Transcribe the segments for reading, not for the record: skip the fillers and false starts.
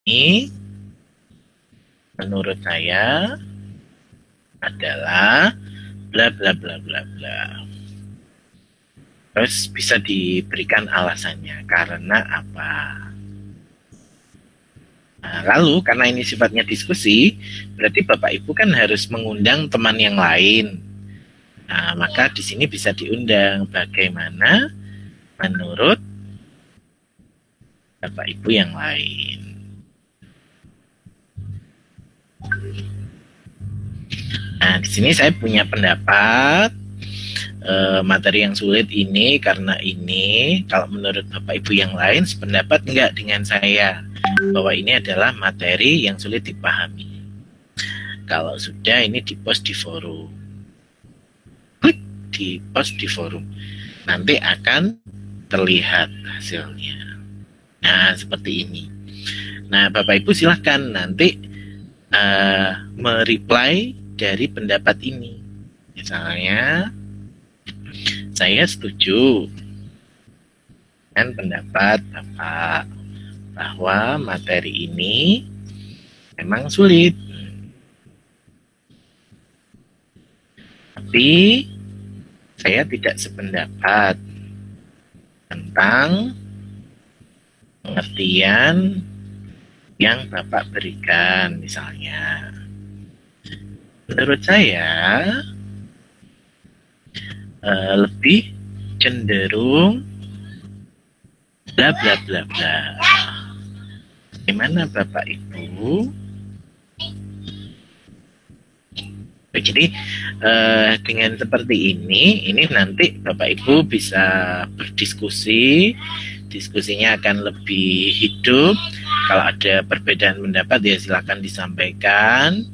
ini menurut saya adalah bla bla bla bla bla. Terus bisa diberikan alasannya karena apa. Nah, lalu karena ini sifatnya diskusi, berarti Bapak Ibu kan harus mengundang teman yang lain. Nah, maka di sini bisa diundang bagaimana menurut Bapak Ibu yang lain. Nah, di sini saya punya pendapat materi yang sulit ini karena ini kalau menurut Bapak Ibu yang lain sependapat enggak dengan saya bahwa ini adalah materi yang sulit dipahami. Kalau sudah ini di-post di forum. Klik di-post di forum. Nanti akan terlihat hasilnya. Nah, seperti ini. Nah, Bapak Ibu silahkan nanti mereply dari pendapat ini. Misalnya, saya setuju dengan pendapat Bapak bahwa materi ini memang sulit. Tapi saya tidak sependapat tentang pengertian yang Bapak berikan, misalnya. Menurut saya lebih cenderung bla bla bla bla. Bagaimana Bapak Ibu? Jadi dengan seperti ini nanti Bapak Ibu bisa berdiskusi, diskusinya akan lebih hidup. Kalau ada perbedaan pendapat ya silakan disampaikan.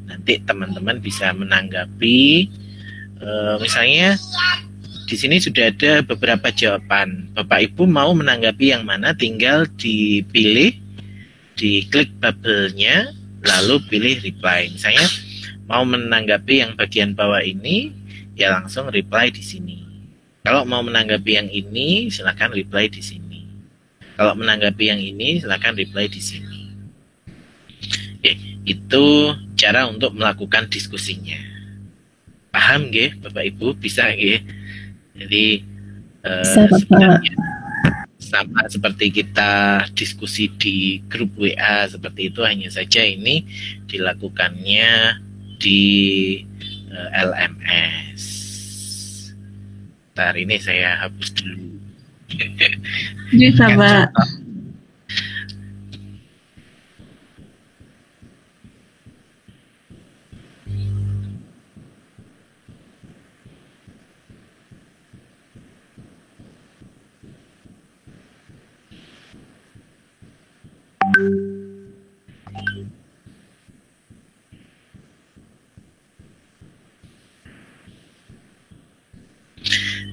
Nanti teman-teman bisa menanggapi. Misalnya di sini sudah ada beberapa jawaban. Bapak Ibu mau menanggapi yang mana, tinggal dipilih, diklik bubble-nya, lalu pilih reply. Misalnya mau menanggapi yang bagian bawah ini, ya langsung reply di sini. Kalau mau menanggapi yang ini, silakan reply di sini. Kalau menanggapi yang ini, silakan reply di sini. Itu cara untuk melakukan diskusinya. Paham nggih, Bapak Ibu? Bisa nggih? Jadi sebenarnya sama seperti kita diskusi di grup WA seperti itu, hanya saja ini dilakukannya di LMS. Ntar ini saya hapus dulu. Bisa, Pak.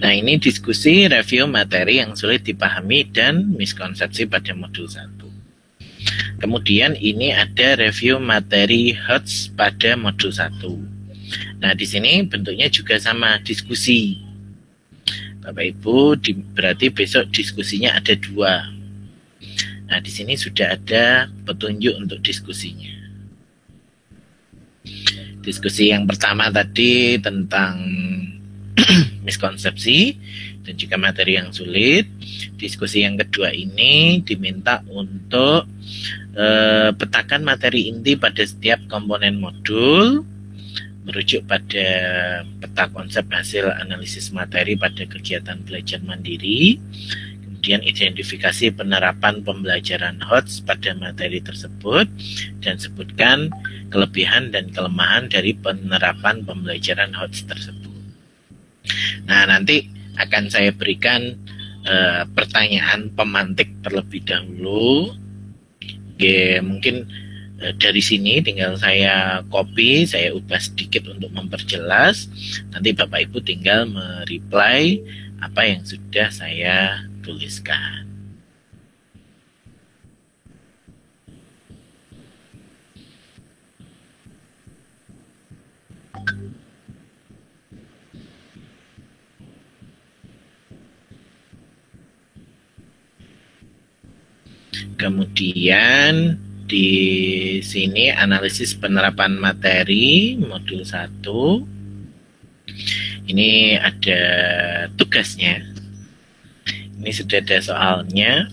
Nah, ini diskusi review materi yang sulit dipahami dan miskonsepsi pada modul 1. Kemudian ini ada review materi HOTS pada modul 1. Nah, di sini bentuknya juga sama, diskusi. Bapak Ibu, berarti besok diskusinya ada 2. Nah, di sini sudah ada petunjuk untuk diskusinya. Diskusi yang pertama tadi tentang miskonsepsi dan juga materi yang sulit. Diskusi yang kedua ini diminta untuk petakan materi inti pada setiap komponen modul, merujuk pada peta konsep hasil analisis materi pada kegiatan belajar mandiri, kemudian identifikasi penerapan pembelajaran HOTS pada materi tersebut, dan sebutkan kelebihan dan kelemahan dari penerapan pembelajaran HOTS tersebut. Nah, nanti akan saya berikan pertanyaan pemantik terlebih dahulu. Oke, mungkin dari sini tinggal saya copy, saya ubah sedikit untuk memperjelas. Nanti Bapak Ibu tinggal mereply apa yang sudah saya tuliskan. Kemudian di sini analisis penerapan materi modul 1. Ini ada tugasnya. Ini sudah ada soalnya.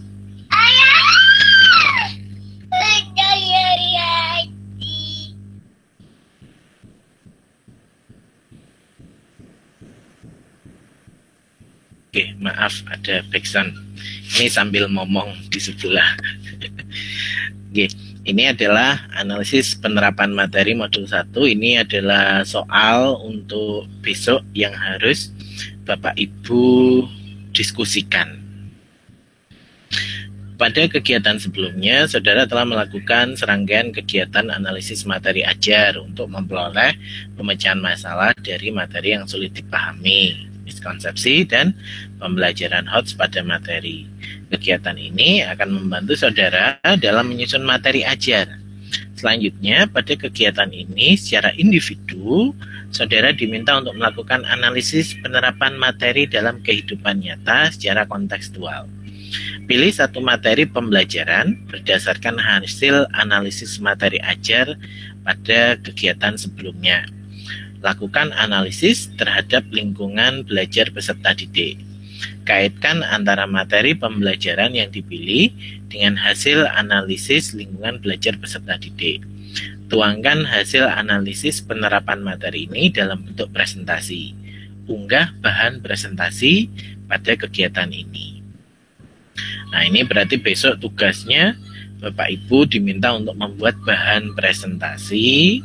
Oke, maaf ada backsound. Ini sambil ngomong di sebelah. Oke, ini adalah analisis penerapan materi modul 1. Ini adalah soal untuk besok yang harus Bapak Ibu diskusikan. Pada kegiatan sebelumnya, saudara telah melakukan serangkaian kegiatan analisis materi ajar untuk memperoleh pemecahan masalah dari materi yang sulit dipahami, miskonsepsi, dan pembelajaran HOTS pada materi. Kegiatan ini akan membantu saudara dalam menyusun materi ajar. Selanjutnya, pada kegiatan ini secara individu, saudara diminta untuk melakukan analisis penerapan materi dalam kehidupan nyata secara kontekstual. Pilih satu materi pembelajaran berdasarkan hasil analisis materi ajar pada kegiatan sebelumnya. Lakukan analisis terhadap lingkungan belajar peserta didik. Kaitkan antara materi pembelajaran yang dipilih dengan hasil analisis lingkungan belajar peserta didik. Tuangkan hasil analisis penerapan materi ini dalam bentuk presentasi. Unggah bahan presentasi pada kegiatan ini. Nah, ini berarti besok tugasnya Bapak Ibu diminta untuk membuat bahan presentasi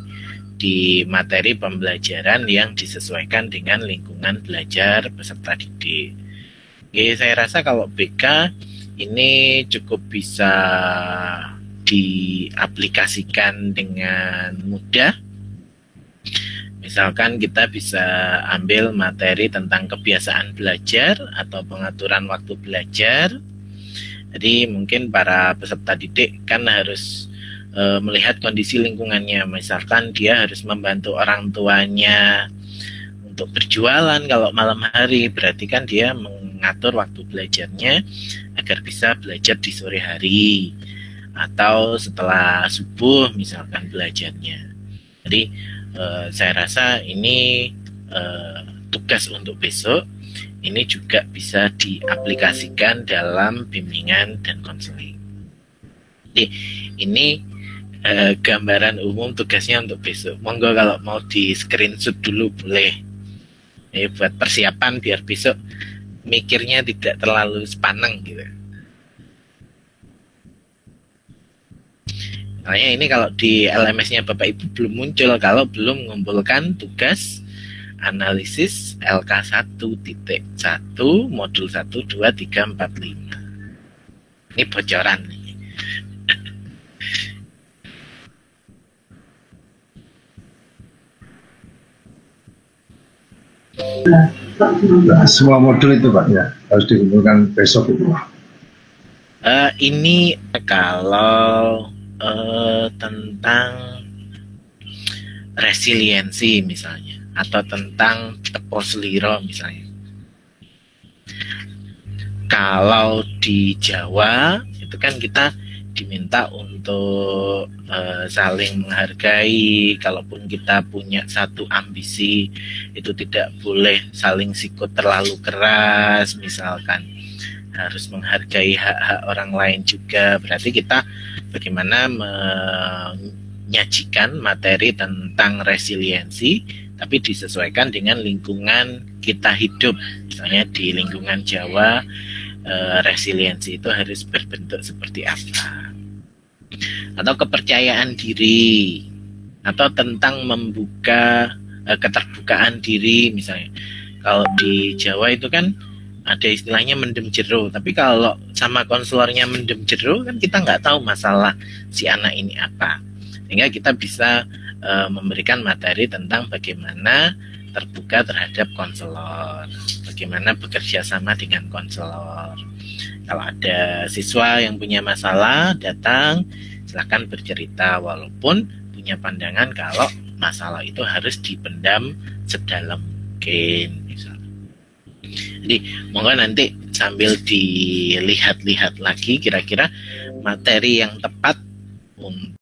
di materi pembelajaran yang disesuaikan dengan lingkungan belajar peserta didik. Oke, saya rasa kalau BK ini cukup bisa diaplikasikan dengan mudah. Misalkan kita bisa ambil materi tentang kebiasaan belajar atau pengaturan waktu belajar. Jadi mungkin para peserta didik kan harus melihat kondisi lingkungannya. Misalkan dia harus membantu orang tuanya untuk berjualan kalau malam hari, berarti kan dia mengatur waktu belajarnya agar bisa belajar di sore hari atau setelah subuh misalkan belajarnya. Jadi saya rasa ini tugas untuk besok. Ini juga bisa diaplikasikan dalam bimbingan dan konseling. Jadi ini gambaran umum tugasnya untuk besok. Monggo kalau mau di screenshot dulu boleh. Ini buat persiapan biar besok mikirnya tidak terlalu sepaneng gitu. Makanya ini kalau di LMS-nya Bapak Ibu belum muncul kalau belum mengumpulkan tugas analisis LK1.1 modul 1, 2, 3, 4, 5. Ini bocoran nih. Semua modul itu Pak ya harus dikumpulkan besok itu. Ini kalau tentang resiliensi misalnya, atau tentang teko seliro misalnya. Kalau di Jawa itu kan kita diminta untuk saling menghargai. Kalaupun kita punya satu ambisi, itu tidak boleh saling sikut terlalu keras, misalkan harus menghargai hak-hak orang lain juga. Berarti kita bagaimana menyajikan materi tentang resiliensi tapi disesuaikan dengan lingkungan kita hidup. Misalnya di lingkungan Jawa, resiliensi itu harus berbentuk seperti apa. Atau kepercayaan diri, atau tentang membuka keterbukaan diri misalnya. Kalau di Jawa itu kan ada istilahnya mendem jero, tapi kalau sama konselornya mendem jero kan kita nggak tahu masalah si anak ini apa. Sehingga kita bisa memberikan materi tentang bagaimana terbuka terhadap konselor, bagaimana bekerja sama dengan konselor. Kalau ada siswa yang punya masalah, datang, silakan bercerita, walaupun punya pandangan kalau masalah itu harus dipendam sedalam mungkin, misalnya. Jadi monggo nanti sambil dilihat-lihat lagi kira-kira materi yang tepat untuk